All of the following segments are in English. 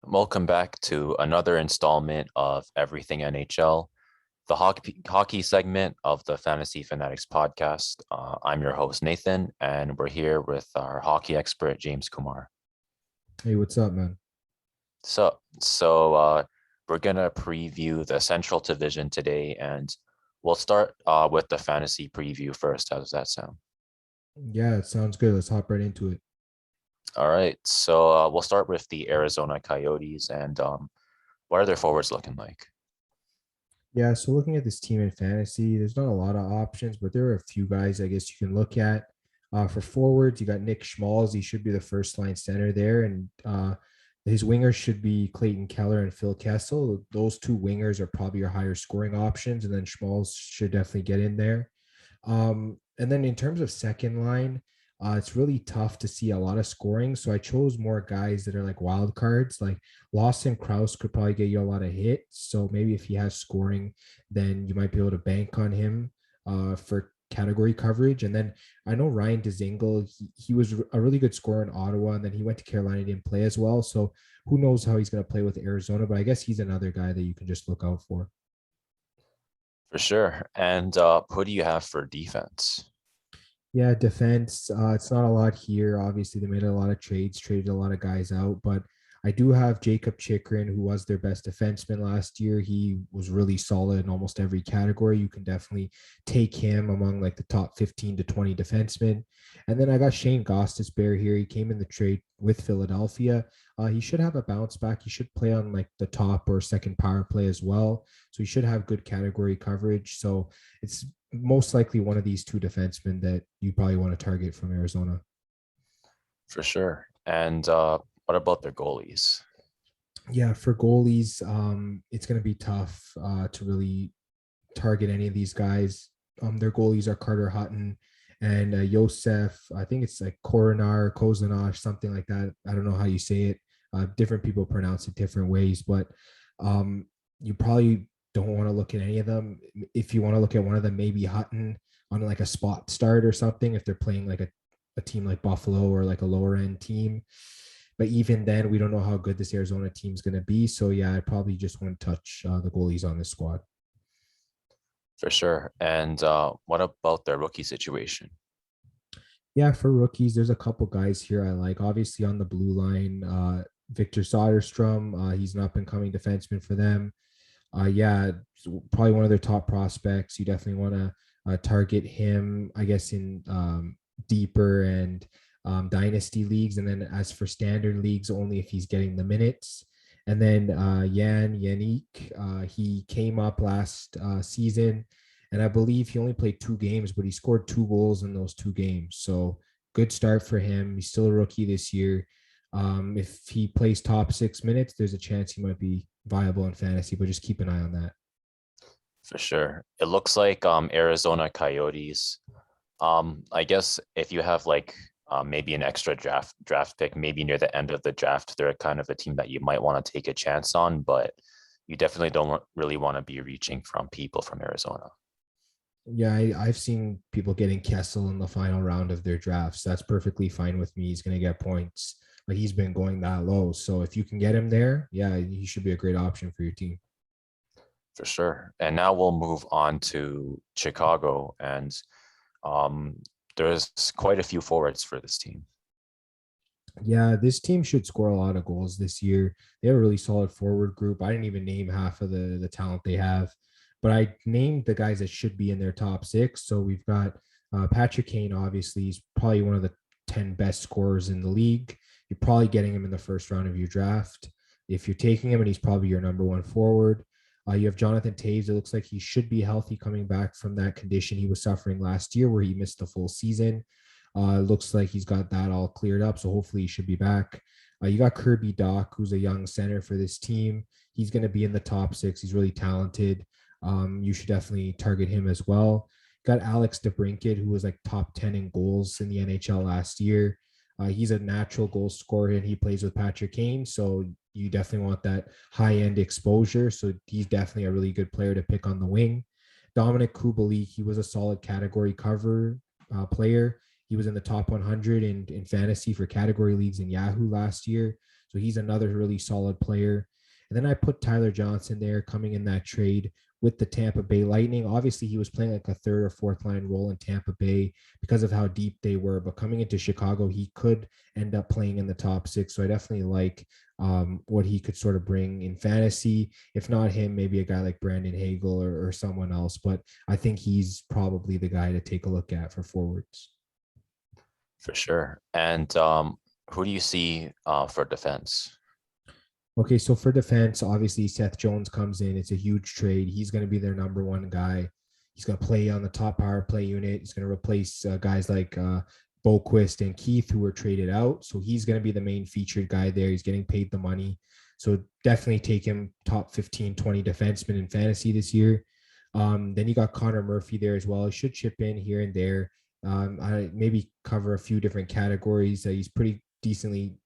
Welcome back to another installment of Everything NHL, the hockey segment of the Fantasy Fanatics Podcast. I'm your host, Nathan, and we're here with our hockey expert, James Kumar. Hey, what's up, man? So we're going to preview the Central Division today, and we'll start with the fantasy preview first. How does that sound? Yeah, it sounds good. Let's hop right into it. All right, so we'll start with the Arizona Coyotes, and what are their forwards looking like? Yeah, so looking at this team in fantasy, there's not a lot of options, but there are a few guys I guess you can look at. For forwards, you got Nick Schmalz. He should be the first line center there, and his wingers should be Clayton Keller and Phil Kessel. Those two wingers are probably your higher scoring options, and then Schmalz should definitely get in there. And then in terms of second line, it's really tough to see a lot of scoring. So I chose more guys that are like wild cards. Like Lawson Krause could probably get you a lot of hits. So maybe if he has scoring, then you might be able to bank on him for category coverage. And then I know Ryan Dzingel, he was a really good scorer in Ottawa, and then he went to Carolina, didn't play as well. So who knows how he's going to play with Arizona, but I guess he's another guy that you can just look out for. For sure. And who do you have for defense? Yeah, defense. It's not a lot here. Obviously, they made a lot of trades, traded a lot of guys out, but I do have Jacob Chikrin, who was their best defenseman last year. He was really solid in almost every category. You can definitely take him among like the top 15 to 20 defensemen. And then I got Shane Gostisbehere here. He came in the trade with Philadelphia. He should have a bounce back. He should play on like the top or second power play as well. So he should have good category coverage. So it's most likely one of these two defensemen that you probably want to target from Arizona. For sure. And what about their goalies? Yeah, for goalies, it's going to be tough to really target any of these guys. Their goalies are Carter Hutton and Josef. I think it's like Koronar, Kozlanosh, something like that. I don't know how you say it. Different people pronounce it different ways, but you probably don't want to look at any of them. If you want to look at one of them, maybe Hutton on like a spot start or something, if they're playing like a team like Buffalo or like a lower end team. But even then, we don't know how good this Arizona team is going to be. So yeah, I probably just wouldn't touch the goalies on this squad. For sure. And what about their rookie situation? Yeah, for rookies, there's a couple guys here I like. Obviously on the blue line, Victor Soderstrom, he's an up and coming defenseman for them. Yeah, probably one of their top prospects. You definitely want to target him, I guess, in deeper and dynasty leagues. And then as for standard leagues, only if he's getting the minutes. And then Yannick, he came up last season, and I believe he only played 2 games, but he scored 2 goals in those 2 games. So good start for him. He's still a rookie this year. If he plays top 6 minutes, there's a chance he might be viable in fantasy, but just keep an eye on that. For sure. It looks like Arizona Coyotes. I guess if you have like maybe an extra draft pick, maybe near the end of the draft, they're kind of a team that you might want to take a chance on, but you definitely don't really want to be reaching from people from Arizona. Yeah, I've seen people getting Kessel in the final round of their drafts. That's perfectly fine with me. He's going to get points. Like he's been going that low. So if you can get him there, yeah, he should be a great option for your team. For sure. And now we'll move on to Chicago. And there's quite a few forwards for this team. Yeah, this team should score a lot of goals this year. They have a really solid forward group. I didn't even name half of the talent they have, but I named the guys that should be in their top 6. So we've got Patrick Kane, obviously. He's probably one of the 10 best scorers in the league. You're probably getting him in the first round of your draft. If you're taking him, and he's probably your number 1 forward. You have Jonathan Toews. It looks like he should be healthy coming back from that condition he was suffering last year where he missed the full season. It looks like he's got that all cleared up, so hopefully he should be back. You got Kirby Dach, who's a young center for this team. He's going to be in the top 6. He's really talented. You should definitely target him as well. Got Alex DeBrincat, who was like top 10 in goals in the NHL last year. He's a natural goal scorer, and he plays with Patrick Kane, so you definitely want that high-end exposure. So he's definitely a really good player to pick on the wing. Dominic Kubalik, he was a solid category cover player. He was in the top 100 in fantasy for category leagues in Yahoo last year. So he's another really solid player. And then I put Tyler Johnson there coming in that trade with the Tampa Bay Lightning. Obviously, he was playing like a third or fourth line role in Tampa Bay because of how deep they were. But coming into Chicago, he could end up playing in the top six. So I definitely like what he could sort of bring in fantasy. If not him, maybe a guy like Brandon Hagel or someone else. But I think he's probably the guy to take a look at for forwards. For sure. And who do you see for defense? Okay, so for defense, obviously Seth Jones comes in. It's a huge trade. He's going to be their number one guy. He's going to play on the top power play unit. He's going to replace guys like Boquist and Keith, who were traded out. So he's going to be the main featured guy there. He's getting paid the money. So definitely take him top 15, 20 defenseman in fantasy this year. Then you got Connor Murphy there as well. He should chip in here and there. I maybe cover a few different categories. He's pretty decent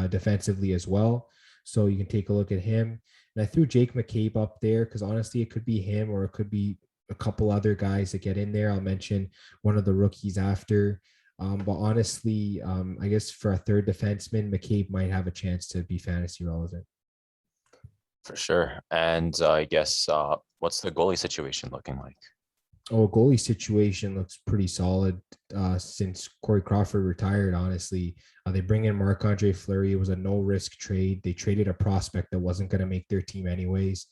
defensively as well. So you can take a look at him. And I threw Jake McCabe up there because honestly, it could be him or it could be a couple other guys that get in there. I'll mention one of the rookies after. But honestly, I guess for a third defenseman, McCabe might have a chance to be fantasy relevant. For sure. And I guess what's the goalie situation looking like? Oh, goalie situation looks pretty solid since Corey Crawford retired, honestly. They bring in Marc-Andre Fleury. It was a no-risk trade. They traded a prospect that wasn't going to make their team anyways.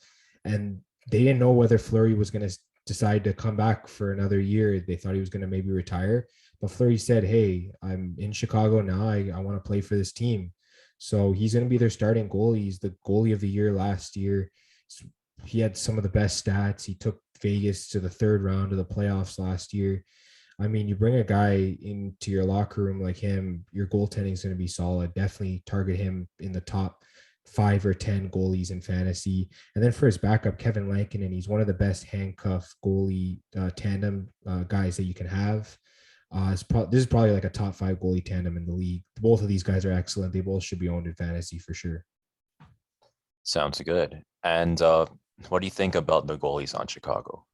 And they didn't know whether Fleury was going to decide to come back for another year. They thought he was going to maybe retire. But Fleury said, hey, I'm in Chicago now. I want to play for this team. So he's going to be their starting goalie. He's the goalie of the year last year. He had some of the best stats. He took Vegas to the third round of the playoffs last year. I mean, you bring a guy into your locker room like him, your goaltending is going to be solid. Definitely target him in the top 5 or 10 goalies in fantasy. And then for his backup, Kevin Lankinen, he's one of the best handcuff goalie tandem guys that you can have. This is probably like a top 5 goalie tandem in the league. Both of these guys are excellent. They both should be owned in fantasy for sure. Sounds good. And what do you think about the goalies on Chicago?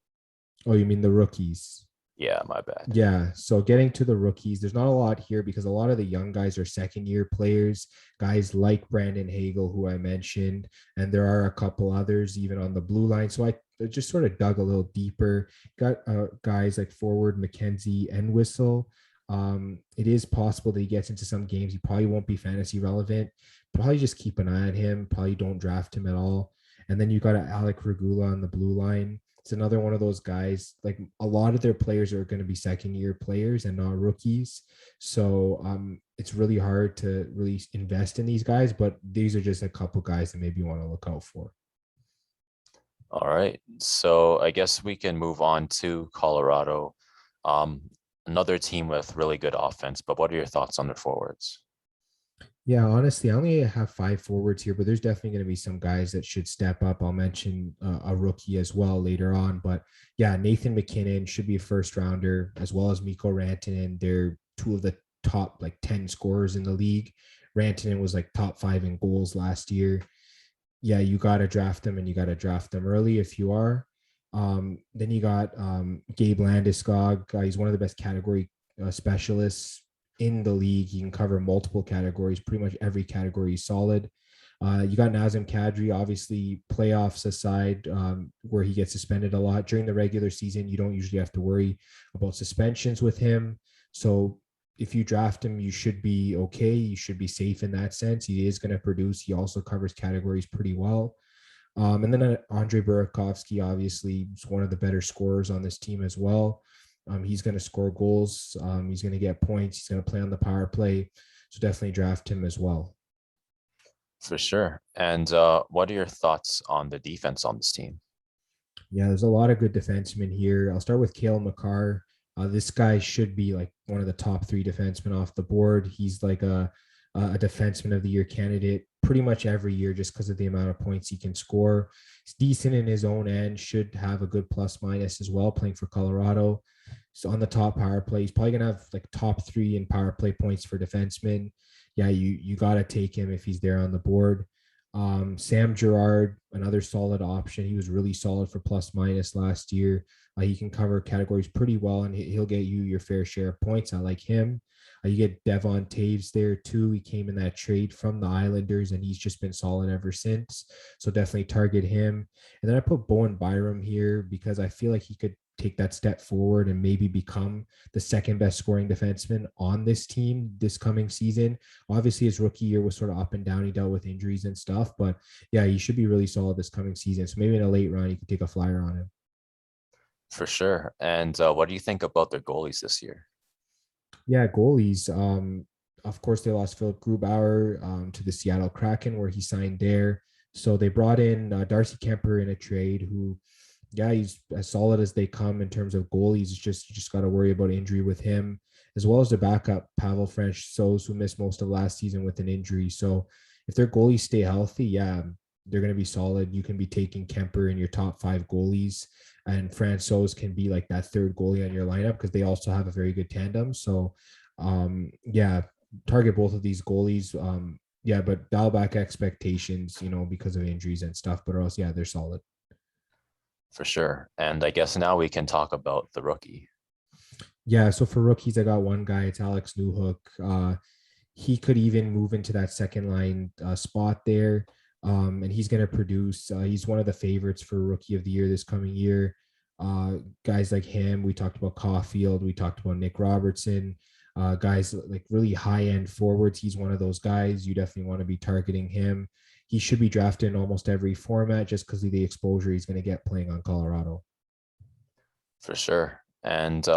Oh, you mean the rookies? Yeah, my bad. Yeah. So getting to the rookies, there's not a lot here because a lot of the young guys are second year players, guys like Brandon Hagel, who I mentioned, and there are a couple others even on the blue line. So I just sort of dug a little deeper. Got guys like forward McKenzie and Whistle. It is possible that he gets into some games. He probably won't be fantasy relevant. Probably just keep an eye on him. Probably don't draft him at all. And then you got Alec Regula on the blue line. It's another one of those guys. Like a lot of their players are going to be second year players and not rookies. So it's really hard to really invest in these guys, but these are just a couple guys that maybe you want to look out for. All right. So I guess we can move on to Colorado. Another team with really good offense, but what are your thoughts on their forwards? Yeah, honestly, I only have 5 forwards here, but there's definitely going to be some guys that should step up. I'll mention a rookie as well later on. But yeah, Nathan McKinnon should be a first rounder, as well as Mikko Rantanen. They're 2 of the top 10 scorers in the league. Rantanen was top 5 in goals last year. Yeah, you got to draft them, and you got to draft them early if you are. Then you got Gabe Landeskog. He's one of the best category specialists in the league. He can cover multiple categories, pretty much every category is solid. You got Nazem Kadri, obviously playoffs aside, where he gets suspended a lot during the regular season. You don't usually have to worry about suspensions with him. So if you draft him, you should be okay. You should be safe in that sense. He is going to produce. He also covers categories pretty well. And then Andre Burakovsky, obviously, is one of the better scorers on this team as well. He's going to score goals. He's going to get points. He's going to play on the power play. So definitely draft him as well. For sure. And what are your thoughts on the defense on this team? Yeah, there's a lot of good defensemen here. I'll start with Cale Makar. This guy should be one of the top 3 defensemen off the board. He's like a defenseman of the year candidate pretty much every year just because of the amount of points he can score. He's decent in his own end, should have a good plus minus as well playing for Colorado. So on the top power play, he's probably going to have top 3 in power play points for defensemen. Yeah, you got to take him if he's there on the board. Sam Gerard, another solid option. He was really solid for plus minus last year. He can cover categories pretty well, and he'll get you your fair share of points. I like him. You get Devon Taves there too. He came in that trade from the Islanders, and he's just been solid ever since. So definitely target him. And then I put Bowen Byram here because I feel like he could take that step forward and maybe become the second best scoring defenseman on this team this coming season. Obviously, his rookie year was sort of up and down. He dealt with injuries and stuff, but yeah, he should be really solid this coming season. So maybe in a late round, you can take a flyer on him. For sure. And what do you think about their goalies this year? Yeah, goalies. Of course, they lost Philip Grubauer to the Seattle Kraken, where he signed there. So they brought in Darcy Kemper in a trade, who, yeah, he's as solid as they come in terms of goalies. It's just you just got to worry about injury with him, as well as the backup Pavel Francouz, who missed most of last season with an injury. So if their goalies stay healthy, yeah, they're going to be solid. You can be taking Kemper in your top 5 goalies, and Francouz can be like that third goalie on your lineup because they also have a very good tandem. So, yeah, target both of these goalies. Yeah, but dial back expectations, because of injuries and stuff. But else, yeah, they're solid. For sure. And I guess now we can talk about the rookie. Yeah, so for rookies, I got one guy. It's Alex Newhook. He could even move into that second line spot there, and he's going to produce. He's one of the favorites for Rookie of the Year this coming year. Guys like him, we talked about Caulfield, we talked about Nick Robertson, guys like really high-end forwards. He's one of those guys. You definitely want to be targeting him. He should be drafted in almost every format just because of the exposure he's going to get playing on Colorado. For sure. And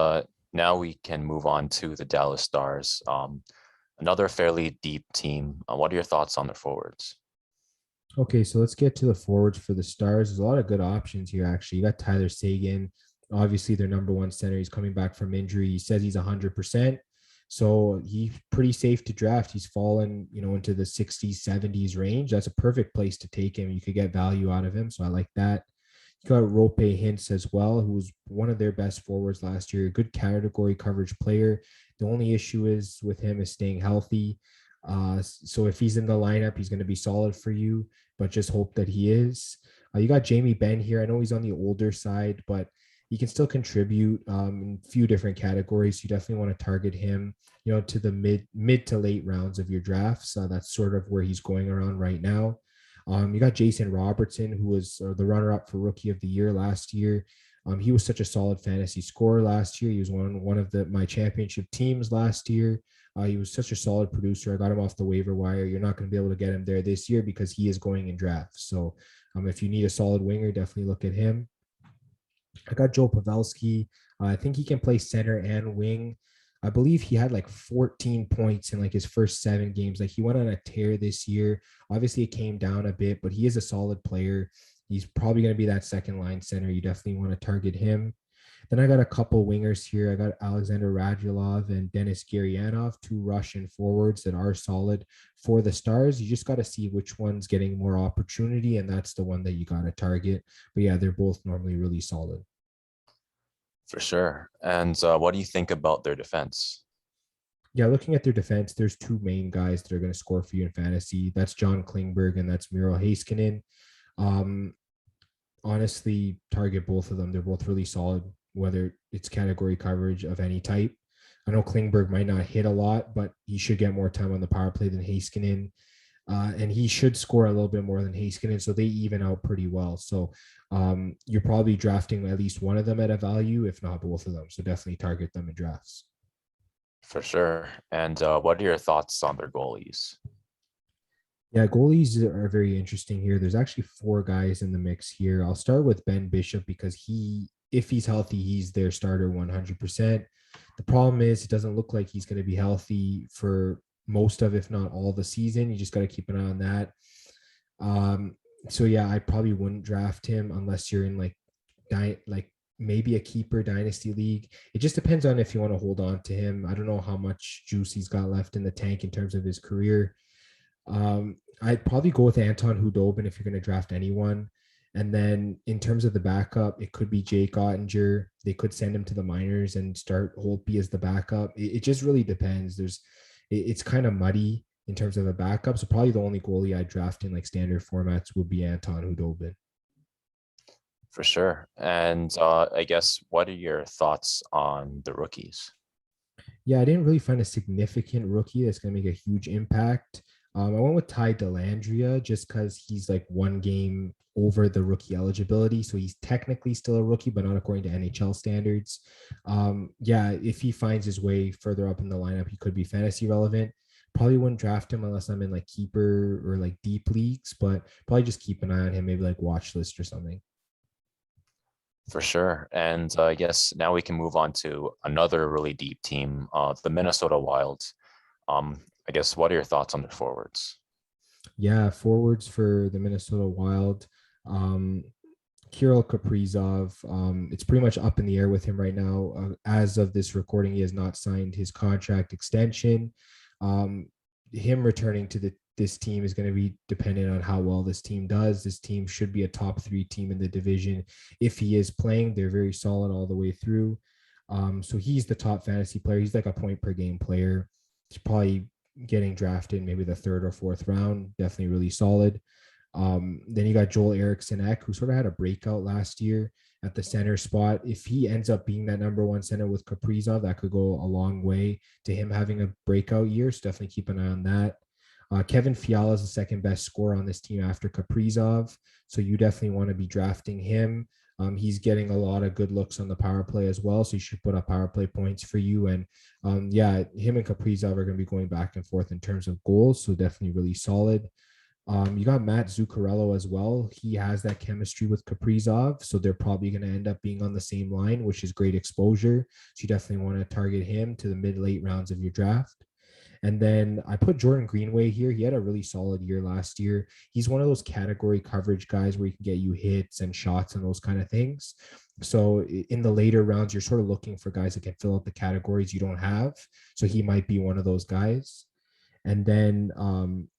now we can move on to the Dallas Stars. Another fairly deep team. What are your thoughts on their forwards? Okay, so let's get to the forwards for the Stars. There's a lot of good options here, actually. You got Tyler Seguin, obviously their number one center. He's coming back from injury. He says he's 100%. So he's pretty safe to draft. He's fallen, into the 60s, 70s range. That's a perfect place to take him. You could get value out of him. So I like that. You got Rope Hintz as well, who was one of their best forwards last year. Good category coverage player. The only issue is with him is staying healthy. So if he's in the lineup, he's going to be solid for you, but just hope that he is. You got Jamie Benn here. I know he's on the older side, but he can still contribute in a few different categories. You definitely want to target him, to the mid to late rounds of your drafts. That's sort of where he's going around right now. You got Jason Robertson, who was the runner-up for Rookie of the Year last year. He was such a solid fantasy scorer last year. He was one of my championship teams last year. He was such a solid producer. I got him off the waiver wire. You're not going to be able to get him there this year because he is going in drafts. So if you need a solid winger, definitely look at him. I got Joe Pavelski. I think he can play center and wing. I believe he had like 14 points in like his first 7 games. Like he went on a tear this year. Obviously it came down a bit, but he is a solid player. He's probably going to be that second line center. You definitely want to target him. Then I got a couple wingers here. I got Alexander Radulov and Denis Gurianov, 2 Russian forwards that are solid for the Stars. You just got to see which one's getting more opportunity, and that's the one that you got to target. But yeah, they're both normally really solid. For sure. And what do you think about their defense? Yeah, looking at their defense, there's 2 main guys that are going to score for you in fantasy. That's John Klingberg and that's Miro Heiskanen. Honestly, target both of them. They're both really solid, whether it's category coverage of any type. I know Klingberg might not hit a lot, but he should get more time on the power play than Heiskanen. And he should score a little bit more than Heiskanen, so they even out pretty well. So you're probably drafting at least one of them at a value, if not both of them. So definitely target them in drafts. For sure. And what are your thoughts on their goalies? Yeah, goalies are very interesting here. There's actually 4 guys in the mix here. I'll start with Ben Bishop because if he's healthy, he's their starter 100%. The problem is it doesn't look like he's going to be healthy for most of, if not all, the season. You just got to keep an eye on that. So yeah, I probably wouldn't draft him unless you're in like maybe a keeper dynasty league. It just depends on if you want to hold on to him. I don't know how much juice he's got left in the tank in terms of his career. I'd probably go with Anton Hudobin if you're going to draft anyone. And then in terms of the backup, it could be Jake Ottinger. They could send him to the minors and start Holtby as the backup. It just really depends. It's kind of muddy in terms of a backup. So probably the only goalie I draft in like standard formats would be Anton Hudobin. For sure. And I guess, what are your thoughts on the rookies? Yeah, I didn't really find a significant rookie that's going to make a huge impact. I went with Ty Dellandrea just because he's like one game over the rookie eligibility. So he's technically still a rookie, but not according to NHL standards. Yeah, if he finds his way further up in the lineup, he could be fantasy relevant. Probably wouldn't draft him unless I'm in like keeper or like deep leagues, but probably just keep an eye on him, maybe like watch list or something. For sure. And I guess now we can move on to another really deep team, the Minnesota Wild. I guess, what are your thoughts on their forwards? Yeah, forwards for the Minnesota Wild. Um, Kirill Kaprizov. It's pretty much up in the air with him right now. As of this recording, he has not signed his contract extension. Um, him returning to this team is going to be dependent on how well this team does. This team should be a top 3 team in the division. If he is playing, they're very solid all the way through. So he's the top fantasy player. He's like a point per game player. He's probably getting drafted maybe the 3rd or 4th round. Definitely really solid. Then you got Joel Eriksson Ek, who sort of had a breakout last year at the center spot. If he ends up being that number 1 center with Kaprizov, that could go a long way to him having a breakout year. So definitely keep an eye on that. Kevin Fiala is the second best scorer on this team after Kaprizov. So you definitely want to be drafting him. He's getting a lot of good looks on the power play as well. So he should put up power play points for you. And yeah, him and Kaprizov are going to be going back and forth in terms of goals. So definitely really solid. You got Matt Zuccarello as well. He has that chemistry with Kaprizov, so they're probably going to end up being on the same line, which is great exposure. So you definitely want to target him to the mid-late rounds of your draft. And then I put Jordan Greenway here. He had a really solid year last year. He's one of those category coverage guys where he can get you hits and shots and those kind of things. So in the later rounds, you're sort of looking for guys that can fill out the categories you don't have. So he might be one of those guys. And then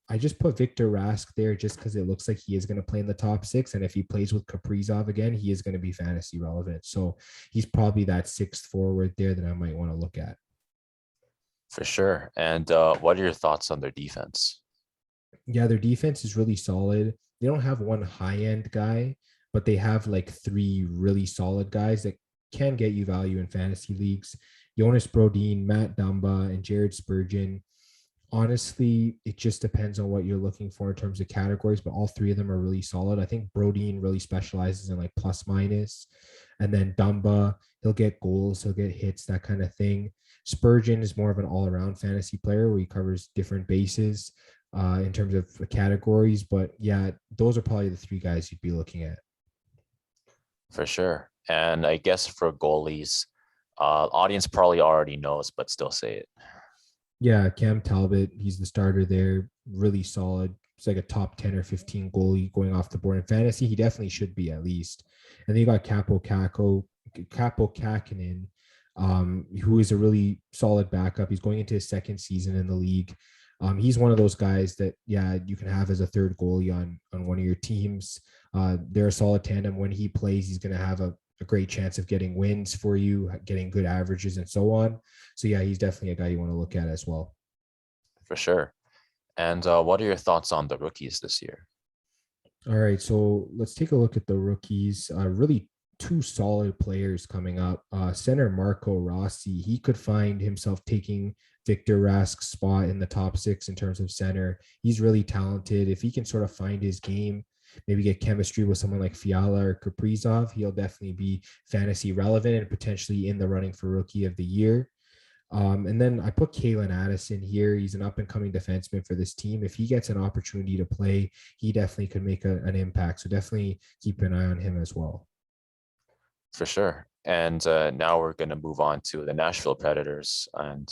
I just put Victor Rask there just because it looks like he is going to play in the top 6. And if he plays with Kaprizov again, he is going to be fantasy relevant. So he's probably that 6th forward there that I might want to look at. For sure. And what are your thoughts on their defense? Yeah, their defense is really solid. They don't have one high-end guy, but they have like 3 really solid guys that can get you value in fantasy leagues. Jonas Brodin, Matt Dumba, and Jared Spurgeon. Honestly, it just depends on what you're looking for in terms of categories, but all 3 of them are really solid. I think Brodin really specializes in like plus minus. And then Dumba, he'll get goals, he'll get hits, that kind of thing. Spurgeon is more of an all-around fantasy player where he covers different bases in terms of categories. But yeah, those are probably the 3 guys you'd be looking at. For sure. And I guess for goalies, audience probably already knows, but still say it. Yeah, Cam Talbot, he's the starter there, really solid. It's like a top 10 or 15 goalie going off the board in fantasy. He definitely should be at least. And then you got Capo Kakinen, who is a really solid backup. He's going into his 2nd season in the league. He's one of those guys that, yeah, you can have as a 3rd goalie on one of your teams. They're a solid tandem. When he plays, he's going to have a great chance of getting wins for you, getting good averages and so on. So yeah, he's definitely a guy you want to look at as well. For sure. And what are your thoughts on the rookies this year? All right, so let's take a look at the rookies. Really 2 solid players coming up. Center Marco Rossi, he could find himself taking Victor Rask's spot in the top 6 in terms of center. He's really talented. If he can sort of find his game, maybe get chemistry with someone like Fiala or Kaprizov, he'll definitely be fantasy relevant and potentially in the running for rookie of the year. And then I put Kalen Addison here. He's an up-and-coming defenseman for this team. If he gets an opportunity to play, he definitely could make an impact. So definitely keep an eye on him as well. For sure. And now we're going to move on to the Nashville Predators. And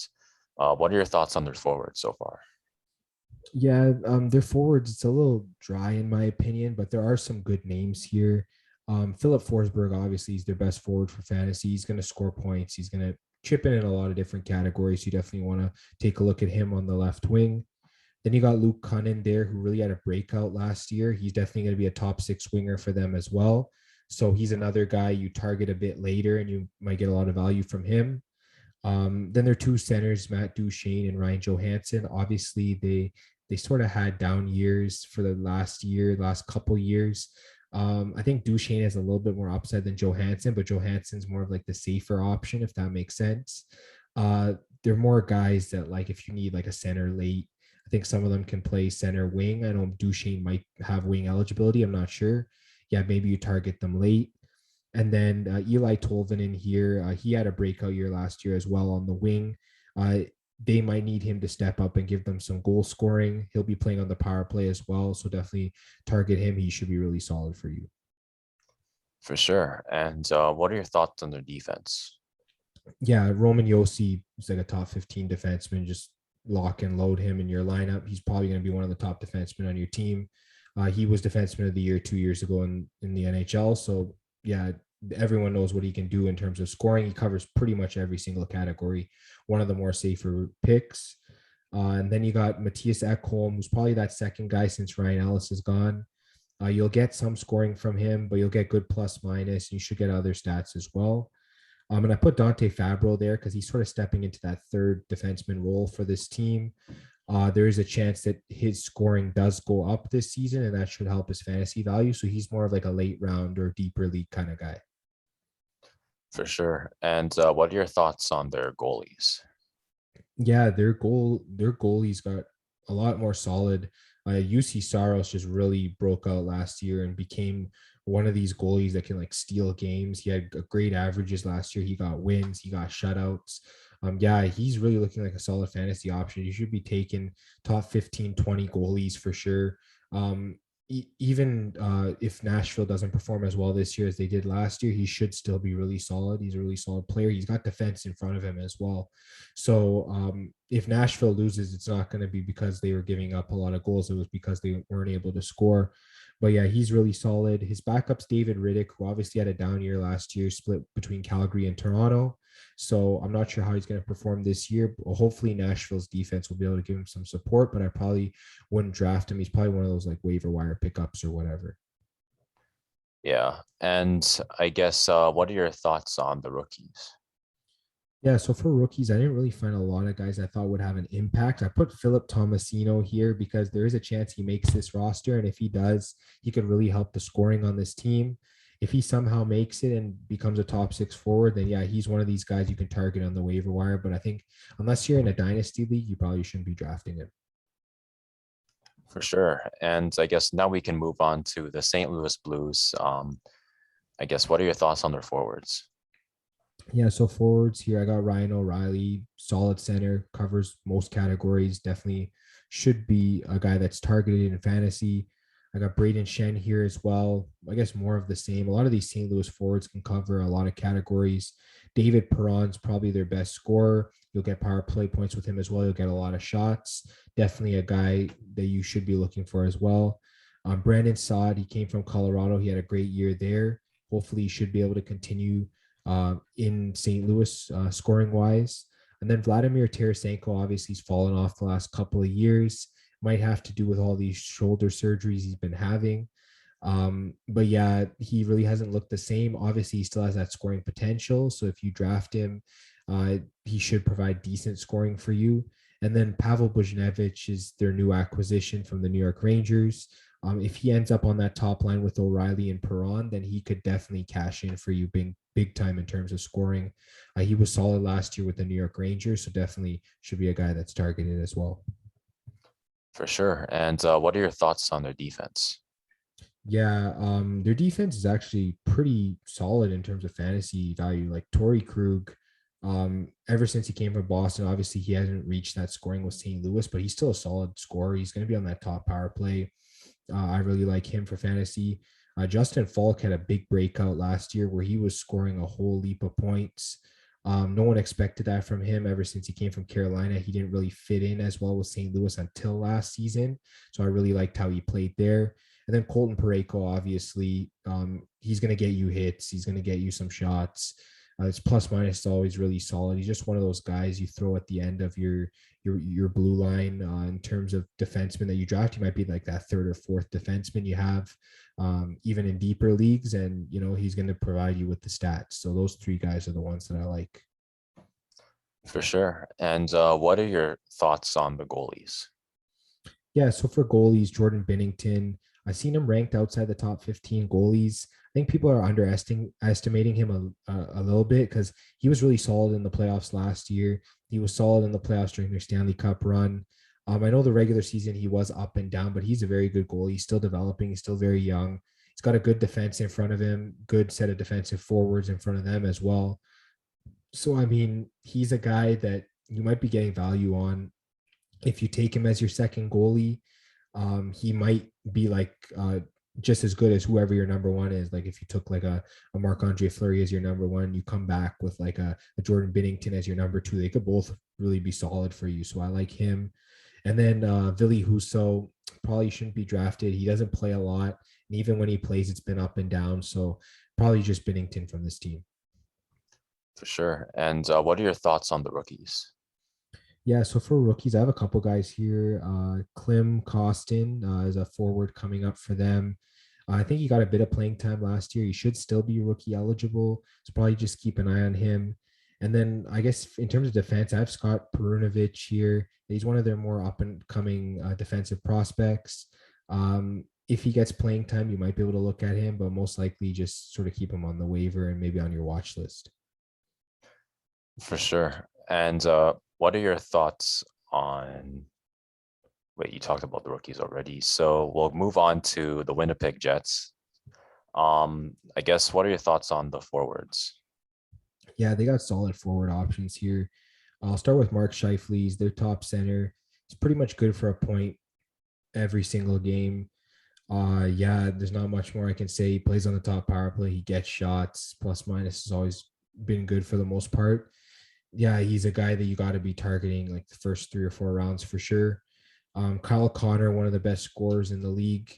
what are your thoughts on their forward so far? Yeah, their forwards, it's a little dry in my opinion, but there are some good names here. Philip Forsberg, obviously, is their best forward for fantasy. He's going to score points. He's going to chip in a lot of different categories. You definitely want to take a look at him on the left wing. Then you got Luke Cunnin there, who really had a breakout last year. He's definitely going to be a top 6 winger for them as well. So he's another guy you target a bit later, and you might get a lot of value from him. Then their 2 centers, Matt Duchene and Ryan Johansson. Obviously, they They sort of had down years for the last couple years. I think Duchesne has a little bit more upside than Johansson, but Johansson's more of like the safer option, if that makes sense. Uh, they're more guys that, like, if you need like a center late, I think some of them can play center wing. I know Duchesne might have wing eligibility. I'm not sure. Yeah, maybe you target them late. And then Eli Tolvanen here, he had a breakout year last year as well on the wing. Uh, they might need him to step up and give them some goal scoring. He'll be playing on the power play as well, so definitely target him. He should be really solid for you. For sure. And what are your thoughts on their defense? Yeah, Roman Yossi is like a top 15 defenseman. Just lock and load him in your lineup. He's probably going to be one of the top defensemen on your team. He was defenseman of the year 2 years ago in the NHL. So yeah, everyone knows what he can do in terms of scoring. He covers pretty much every single category. One of the more safer picks. And then you got Matthias Ekholm, who's probably that second guy since Ryan Ellis is gone. You'll get some scoring from him, but you'll get good plus minus. You should get other stats as well. And I put Dante Fabro there because he's sort of stepping into that third defenseman role for this team. There is a chance that his scoring does go up this season, and that should help his fantasy value. So he's more of like a late round or deeper league kind of guy. For sure. And what are your thoughts on their goalies? Yeah, their goalies got a lot more solid. UC Saros just really broke out last year and became one of these goalies that can like steal games. He had great averages last year. He got wins, he got shutouts. Yeah, he's really looking like a solid fantasy option. You should be taking top 15, 20 goalies for sure. Even if Nashville doesn't perform as well this year as they did last year, he should still be really solid. He's a really solid player. He's got defense in front of him as well. So if Nashville loses, it's not going to be because they were giving up a lot of goals. It was because they weren't able to score. But yeah, he's really solid. His backup's David Riddick, who obviously had a down year last year, split between Calgary and Toronto. So I'm not sure how he's going to perform this year. Hopefully Nashville's defense will be able to give him some support, but I probably wouldn't draft him. He's probably one of those like waiver wire pickups or whatever. Yeah. And I guess what are your thoughts on the rookies? Yeah, so for rookies, I didn't really find a lot of guys I thought would have an impact. I put Philip Tomasino here because there is a chance he makes this roster. And if he does, he could really help the scoring on this team. If he somehow makes it and becomes a top six forward, then yeah, he's one of these guys you can target on the waiver wire. But I think unless you're in a dynasty league, you probably shouldn't be drafting him. For sure. And I guess now we can move on to the St. Louis Blues. I guess what are your thoughts on their forwards? Yeah, so forwards here, I got Ryan O'Reilly, solid center, covers most categories, definitely should be a guy that's targeted in fantasy. I got Braden Shen here as well. I guess more of the same. A lot of these St. Louis forwards can cover a lot of categories. David Perron's probably their best scorer. You'll get power play points with him as well. You'll get a lot of shots. Definitely a guy that you should be looking for as well. Brandon Saad, he came from Colorado. He had a great year there. Hopefully, he should be able to continue in St. Louis scoring wise. And then Vladimir Tarasenko, obviously, he's fallen off the last couple of years. Might have to do with all these shoulder surgeries he's been having. But yeah, he really hasn't looked the same. Obviously, he still has that scoring potential. So if you draft him, he should provide decent scoring for you. And then Pavel Buchnevich is their new acquisition from the New York Rangers. If he ends up on that top line with O'Reilly and Perron, then he could definitely cash in for you big time in terms of scoring. He was solid last year with the New York Rangers, so definitely should be a guy that's targeted as well. For sure. And what are your thoughts on their defense? Yeah, their defense is actually pretty solid in terms of fantasy value. Like Torrey Krug, ever since he came from Boston, obviously he hasn't reached that scoring with St. Louis, but he's still a solid scorer. He's going to be on that top power play. I really like him for fantasy. Justin Falk had a big breakout last year where he was scoring a whole leap of points. No one expected that from him ever since he came from Carolina. He didn't really fit in as well with St. Louis until last season. So I really liked how he played there. And then Colton Parayko, obviously, he's going to get you hits. He's going to get you some shots. His plus minus is always really solid. He's just one of those guys you throw at the end of your blue line in terms of defensemen that you draft. He might be like that third or fourth defenseman you have, even in deeper leagues. And, he's going to provide you with the stats. So those three guys are the ones that I like. For sure. And what are your thoughts on the goalies? Yeah, so for goalies, Jordan Binnington, I've seen him ranked outside the top 15 goalies. I think people are underestimating him a little bit because he was really solid in the playoffs last year. He was solid in the playoffs during their Stanley Cup run. I know the regular season he was up and down, but he's a very good goalie. He's still developing. He's still very young. He's got a good defense in front of him, good set of defensive forwards in front of them as well. So, I mean, he's a guy that you might be getting value on if you take him as your second goalie. He might be like just as good as whoever your number one is. Like if you took like a Marc-Andre Fleury as your number one, you come back with like a Jordan Binnington as your number two. They could both really be solid for you. So I like him. And then Ville Husso probably shouldn't be drafted. He doesn't play a lot. And even when he plays, it's been up and down. So probably just Binnington from this team. For sure. And what are your thoughts on the rookies? Yeah, so for rookies, I have a couple guys here. Klim Kostin is a forward coming up for them. I think he got a bit of playing time last year. He should still be rookie eligible. So probably just keep an eye on him. And then I guess in terms of defense, I have Scott Perunovic here. He's one of their more up and coming defensive prospects. If he gets playing time, you might be able to look at him, but most likely just sort of keep him on the waiver and maybe on your watch list. For sure. And what are your thoughts on? Wait, you talked about the rookies already. So we'll move on to the Winnipeg Jets. I guess what are your thoughts on the forwards? Yeah, they got solid forward options here. I'll start with Mark Scheifele. He's their top center. He's pretty much good for a point every single game. Yeah, there's not much more I can say. He plays on the top power play. He gets shots. Plus minus has always been good for the most part. Yeah, he's a guy that you got to be targeting like the first 3 or 4 rounds for sure. Kyle Connor, one of the best scorers in the league.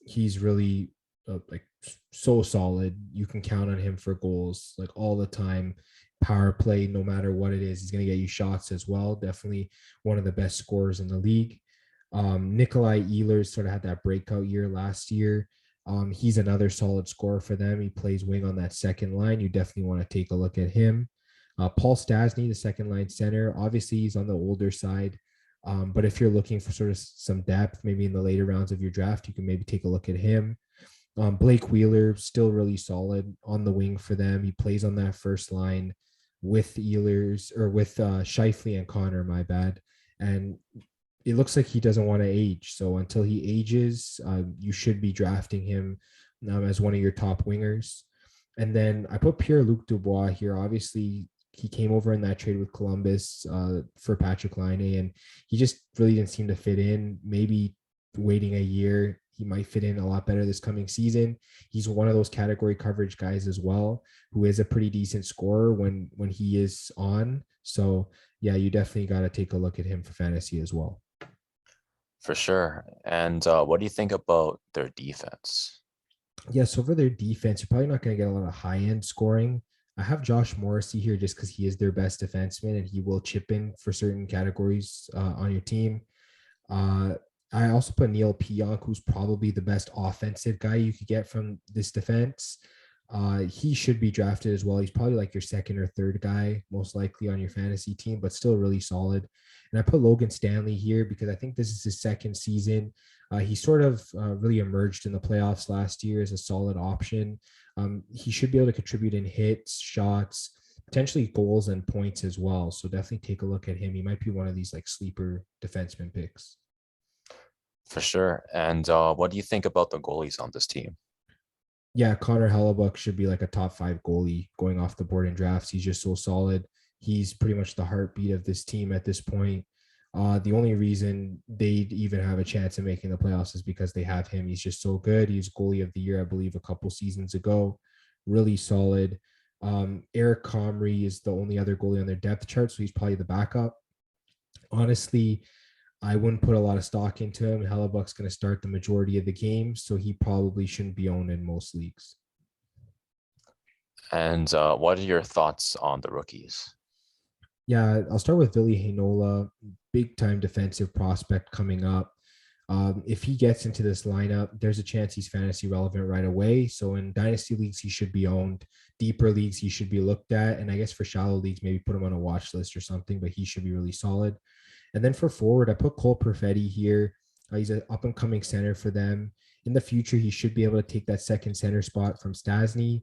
He's really like so solid. You can count on him for goals like all the time. Power play, no matter what it is, he's going to get you shots as well. Definitely one of the best scorers in the league. Nikolai Ehlers sort of had that breakout year last year. He's another solid scorer for them. He plays wing on that second line. You definitely want to take a look at him. Paul Stastny, the second line center. Obviously, he's on the older side. But if you're looking for sort of some depth, maybe in the later rounds of your draft, you can maybe take a look at him. Blake Wheeler, still really solid on the wing for them. He plays on that first line with Ehlers or with Scheifele and Connor, my bad. And it looks like he doesn't want to age. So until he ages, you should be drafting him as one of your top wingers. And then I put Pierre-Luc Dubois here. Obviously, he came over in that trade with Columbus for Patrick Laine, and he just really didn't seem to fit in. Maybe waiting a year, he might fit in a lot better this coming season. He's one of those category coverage guys as well, who is a pretty decent scorer when he is on. So yeah, you definitely got to take a look at him for fantasy as well. For sure. And what do you think about their defense? Yeah, so for their defense, you're probably not going to get a lot of high-end scoring. I have Josh Morrissey here just because he is their best defenseman and he will chip in for certain categories on your team. I also put Neil Pionk, who's probably the best offensive guy you could get from this defense. He should be drafted as well. He's probably like your second or third guy, most likely on your fantasy team, but still really solid. And I put Logan Stanley here because I think this is his second season. He sort of really emerged in the playoffs last year as a solid option. He should be able to contribute in hits, shots, potentially goals and points as well. So definitely take a look at him. He might be one of these like sleeper defenseman picks. For sure. And what do you think about the goalies on this team? Yeah, Connor Hellebuck should be like a top 5 goalie going off the board in drafts. He's just so solid. He's pretty much the heartbeat of this team at this point. The only reason they'd even have a chance of making the playoffs is because they have him. He's just so good. He's goalie of the year, I believe, a couple seasons ago. Really solid. Eric Comrie is the only other goalie on their depth chart, so he's probably the backup. Honestly, I wouldn't put a lot of stock into him. Hellebuck's going to start the majority of the games, so he probably shouldn't be owned in most leagues. And what are your thoughts on the rookies? Yeah, I'll start with Ville Heinola, big time defensive prospect coming up. If he gets into this lineup, there's a chance he's fantasy relevant right away. So in dynasty leagues, he should be owned. Deeper leagues, he should be looked at. And I guess for shallow leagues, maybe put him on a watch list or something, but he should be really solid. And then for forward, I put Cole Perfetti here. He's an up and coming center for them. In the future, he should be able to take that second center spot from Stasny.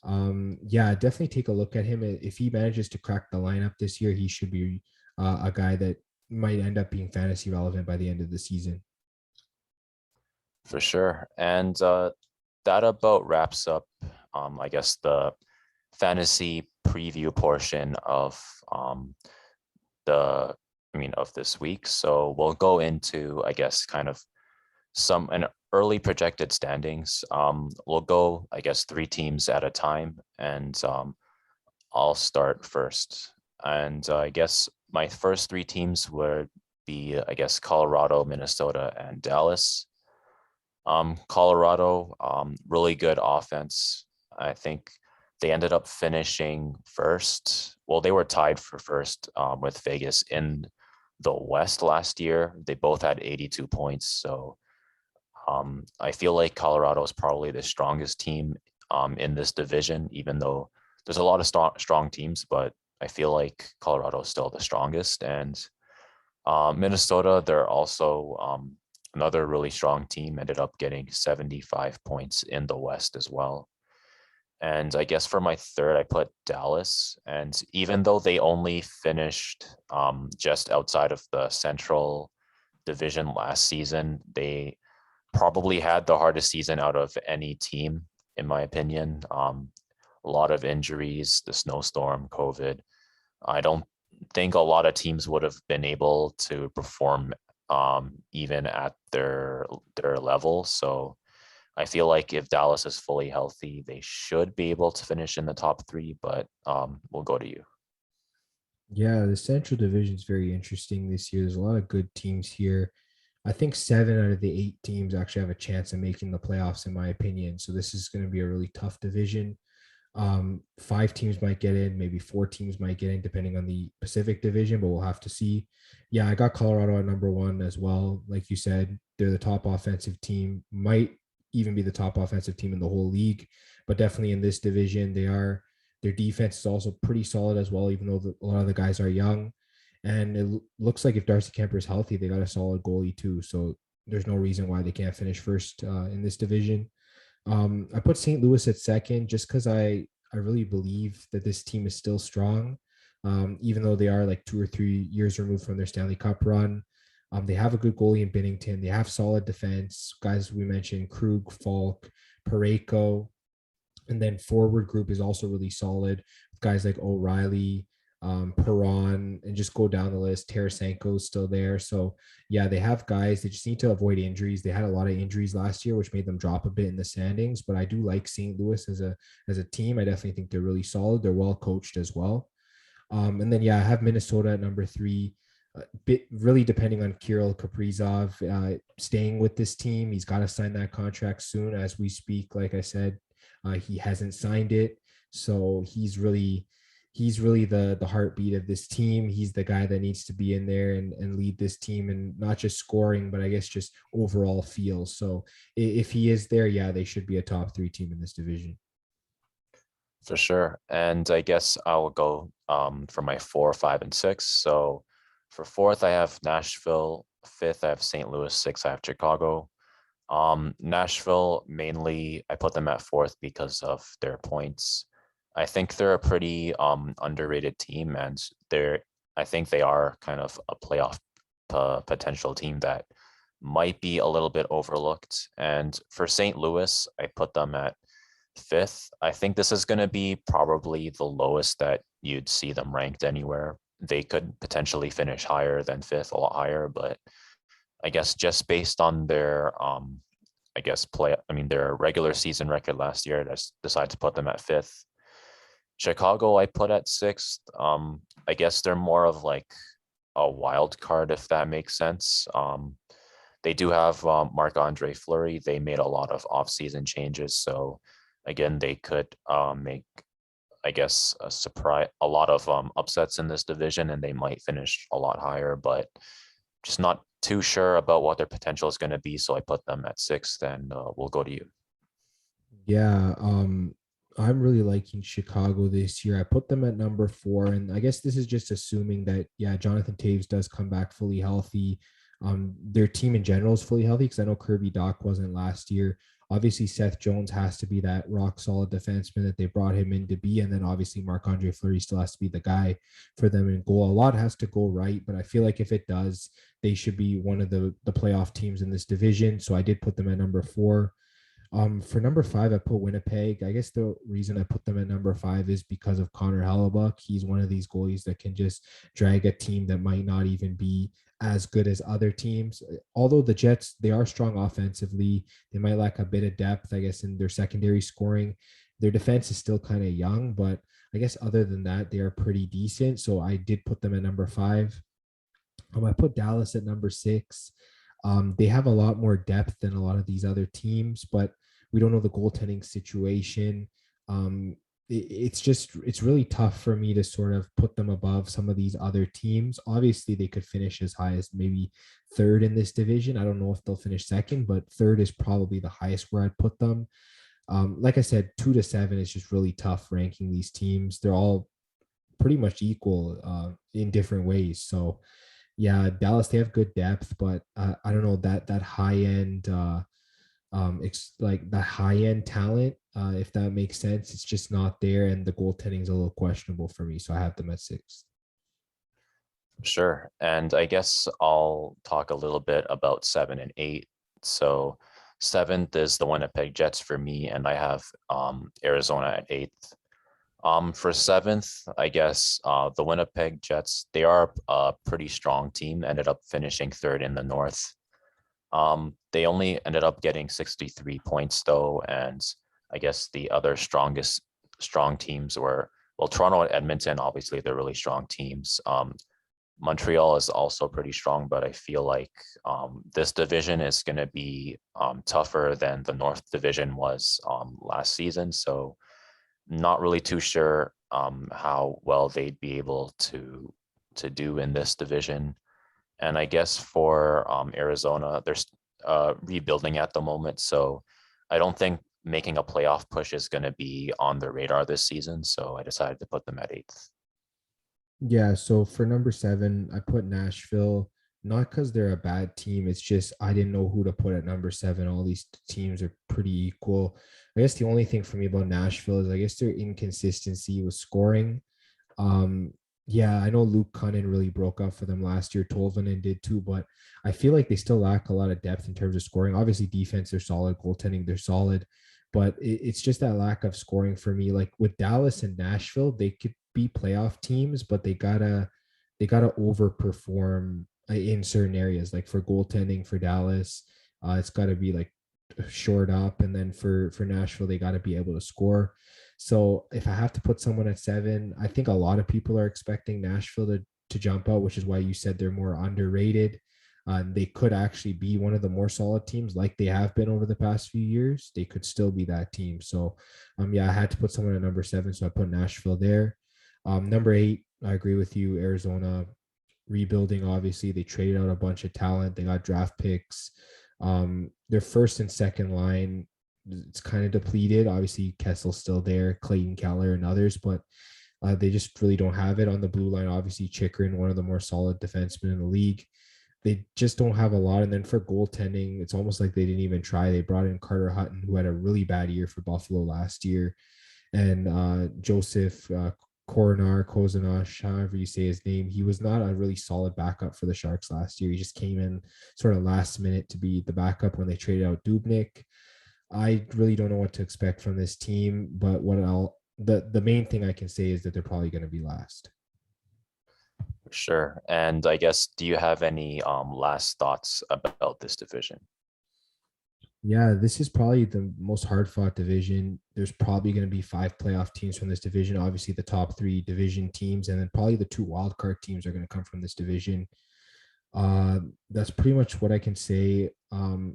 Yeah, definitely take a look at him. If he manages to crack the lineup this year, he should be a guy that might end up being fantasy relevant by the end of the season. For sure. And that about wraps up, I guess, the fantasy preview portion of of this week. So we'll go into, I guess, kind of an early projected standings. We'll go, I guess, 3 teams at a time, and I'll start first. And I guess my first 3 teams would be, I guess, Colorado, Minnesota, and Dallas. Colorado, really good offense. I think they ended up finishing first. Well, they were tied for first with Vegas in the West last year. They both had 82 points. So I feel like Colorado is probably the strongest team in this division, even though there's a lot of strong teams, but I feel like Colorado is still the strongest. And Minnesota, they're also another really strong team, ended up getting 75 points in the West as well. And I guess for my third, I put Dallas. And even though they only finished just outside of the Central Division last season, they probably had the hardest season out of any team, in my opinion. A lot of injuries, the snowstorm, COVID. I don't think a lot of teams would have been able to perform even at their level. So I feel like if Dallas is fully healthy, they should be able to finish in the top 3, but we'll go to you. Yeah, the Central Division is very interesting this year. There's a lot of good teams here. I think 7 out of the 8 teams actually have a chance of making the playoffs, in my opinion. So this is going to be a really tough division. 5 teams might get in, maybe 4 teams might get in, depending on the Pacific Division, but we'll have to see. Yeah, I got Colorado at number 1 as well. Like you said, they're the top offensive team, might even be the top offensive team in the whole league, but definitely in this division, they are. Their defense is also pretty solid as well, even though a lot of the guys are young. And it looks like if Darcy Kemper is healthy, they got a solid goalie too. So there's no reason why they can't finish first in this division. I put St. Louis at second just because I really believe that this team is still strong, even though they are like 2 or 3 years removed from their Stanley Cup run. They have a good goalie in Binnington. They have solid defense. Guys we mentioned, Krug, Falk, Parayko. And then forward group is also really solid. Guys like O'Reilly, Perron, and just go down the list. Tarasenko is still there. So yeah, they have guys. They just need to avoid injuries. They had a lot of injuries last year, which made them drop a bit in the standings. But I do like St. Louis as a team. I definitely think they're really solid. They're well coached as well. And then yeah, I have Minnesota at number 3. Really depending on Kirill Kaprizov staying with this team. He's got to sign that contract soon as we speak. Like I said, he hasn't signed it, so he's really the heartbeat of this team. He's the guy that needs to be in there and lead this team, and not just scoring, but I guess just overall feel. So if he is there, yeah, they should be a top 3 team in this division. For sure. And I guess I will go for my 4, 5, and 6. So for fourth, I have Nashville. Fifth, I have St. Louis. Sixth, I have Chicago. Nashville, mainly, I put them at 4th because of their points. I think they're a pretty underrated team, and I think they are kind of a playoff potential team that might be a little bit overlooked. And for St. Louis, I put them at 5th. I think this is going to be probably the lowest that you'd see them ranked anywhere. They could potentially finish higher than 5th, a lot higher, but I guess just based on their their regular season record last year, I decided to put them at 5th. Chicago, I put at 6th. I guess they're more of like a wild card, if that makes sense. They do have Marc-Andre Fleury. They made a lot of offseason changes, so again, they could make, I guess, a lot of upsets in this division, and they might finish a lot higher, but just not too sure about what their potential is going to be. So I put them at 6th, and we'll go to you. Yeah. I'm really liking Chicago this year. I put them at number 4, and I guess this is just assuming that Jonathan Taves does come back fully healthy. Their team in general is fully healthy because I know Kirby Doc wasn't last year. Obviously, Seth Jones has to be that rock solid defenseman that they brought him in to be, and then obviously Marc-Andre Fleury still has to be the guy for them in goal. A lot has to go right, but I feel like if it does, they should be one of the playoff teams in this division. So I did put them at number 4. For number 5, I put Winnipeg. I guess the reason I put them at number 5 is because of Connor Hellebuck. He's one of these goalies that can just drag a team that might not even be as good as other teams. Although the Jets, they are strong offensively, they might lack a bit of depth, I guess, in their secondary scoring. Their defense is still kind of young, but I guess other than that, they are pretty decent. So I did put them at number 5. I put Dallas at number 6. They have a lot more depth than a lot of these other teams, but we don't know the goaltending situation. It's really tough for me to sort of put them above some of these other teams. Obviously, they could finish as high as maybe 3rd in this division. I don't know if they'll finish 2nd, but 3rd is probably the highest where I'd put them. Like I said, 2 to 7 is just really tough ranking these teams. They're all pretty much equal in different ways. So yeah, Dallas, they have good depth, but I don't know that high end like the high end talent, if that makes sense. It's just not there, and the goaltending is a little questionable for me, so I have them at 6. Sure. And I guess I'll talk a little bit about 7 and 8. So 7th is the Winnipeg Jets for me, and I have Arizona at 8th. For 7th, I guess the Winnipeg Jets, they are a pretty strong team, ended up finishing 3rd in the North. They only ended up getting 63 points though, and I guess the other strong teams were, well, Toronto and Edmonton, obviously they're really strong teams. Montreal is also pretty strong, but I feel like this division is going to be tougher than the North Division was last season. So not really too sure how well they'd be able to do in this division. And I guess for Arizona, they're rebuilding at the moment. So I don't think making a playoff push is going to be on their radar this season. So I decided to put them at 8th. Yeah, so for number 7, I put Nashville, not because they're a bad team. It's just I didn't know who to put at number 7. All these teams are pretty equal. I guess the only thing for me about Nashville is I guess their inconsistency with scoring. Um, yeah, I know Luke Cunnin really broke up for them last year. Tolvanen did too, but I feel like they still lack a lot of depth in terms of scoring. Obviously, defense, they're solid. Goaltending, they're solid. But it's just that lack of scoring for me. Like with Dallas and Nashville, they could be playoff teams, but they gotta overperform in certain areas. Like for goaltending for Dallas, it's got to be like short up, and then for Nashville, they got to be able to score. So if I have to put someone at 7, I think a lot of people are expecting Nashville to jump out, which is why you said they're more underrated. They could actually be one of the more solid teams, like they have been over the past few years. They could still be that team. So, yeah, I had to put someone at number 7, so I put Nashville there. Number 8, I agree with you. Arizona rebuilding. Obviously, they traded out a bunch of talent. They got draft picks. Their first and second line, it's kind of depleted. Obviously, Kessel's still there, Clayton Keller and others, but they just really don't have it on the blue line. Obviously, Chikrin, one of the more solid defensemen in the league. They just don't have a lot. And then for goaltending, it's almost like they didn't even try. They brought in Carter Hutton, who had a really bad year for Buffalo last year, and Joseph Kozanash, however you say his name. He was not a really solid backup for the Sharks last year. He just came in sort of last minute to be the backup when they traded out Dubnyk. I really don't know what to expect from this team, but the main thing I can say is that they're probably going to be last. Sure. And I guess, do you have any last thoughts about this division? Yeah, this is probably the most hard fought division. There's probably going to be 5 playoff teams from this division. Obviously, the top 3 division teams, and then probably the 2 wildcard teams are going to come from this division. That's pretty much what I can say.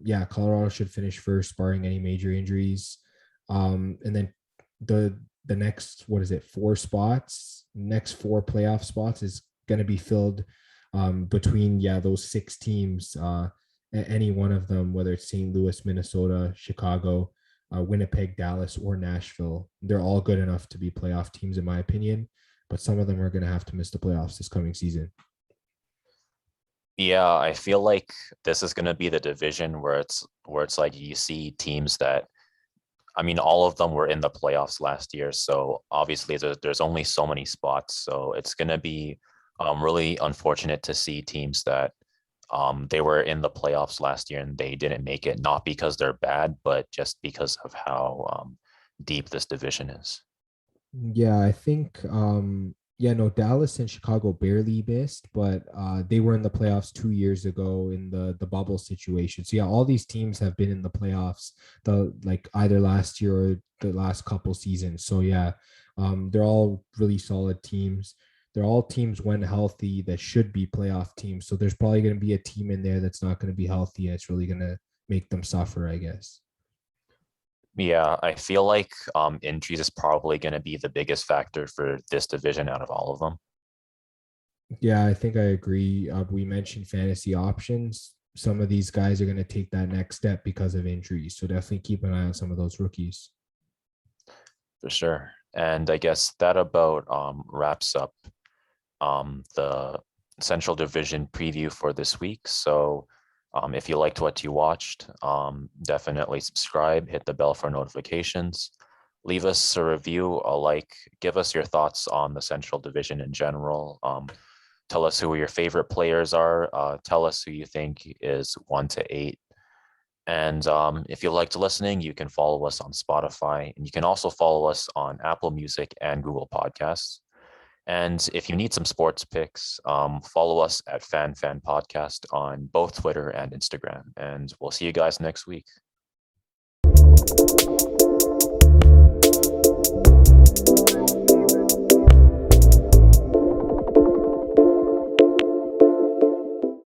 Yeah, Colorado should finish first, barring any major injuries. And then the next, what is it, 4 spots, next 4 playoff spots is going to be filled between those 6 teams. Any one of them, whether it's St. Louis, Minnesota, Chicago, Winnipeg, Dallas, or Nashville. They're all good enough to be playoff teams, in my opinion, but some of them are going to have to miss the playoffs this coming season. Yeah, I feel like this is going to be the division where it's like you see teams that, I mean, all of them were in the playoffs last year, so obviously there's only so many spots. So it's going to be really unfortunate to see teams that they were in the playoffs last year and they didn't make it, not because they're bad, but just because of how deep this division is. Yeah, I think yeah, no, Dallas and Chicago barely missed, but they were in the playoffs 2 years ago in the bubble situation. So yeah, all these teams have been in the playoffs the like either last year or the last couple seasons. So yeah, they're all really solid teams. They're all teams when healthy that should be playoff teams. So there's probably going to be a team in there that's not going to be healthy and it's really going to make them suffer, I guess. Yeah, I feel like injuries is probably going to be the biggest factor for this division out of all of them. Yeah, I think I agree. We mentioned fantasy options. Some of these guys are going to take that next step because of injuries. So definitely keep an eye on some of those rookies. For sure. And I guess that about wraps up the Central Division preview for this week. So if you liked what you watched, definitely subscribe, hit the bell for notifications, leave us a review, a like, give us your thoughts on the Central Division in general. Tell us who your favorite players are. Tell us who you think is 1 to 8. And if you liked listening, you can follow us on Spotify, and you can also follow us on Apple Music and Google Podcasts. And if you need some sports picks, follow us at Fan Podcast on both Twitter and Instagram. And we'll see you guys next week.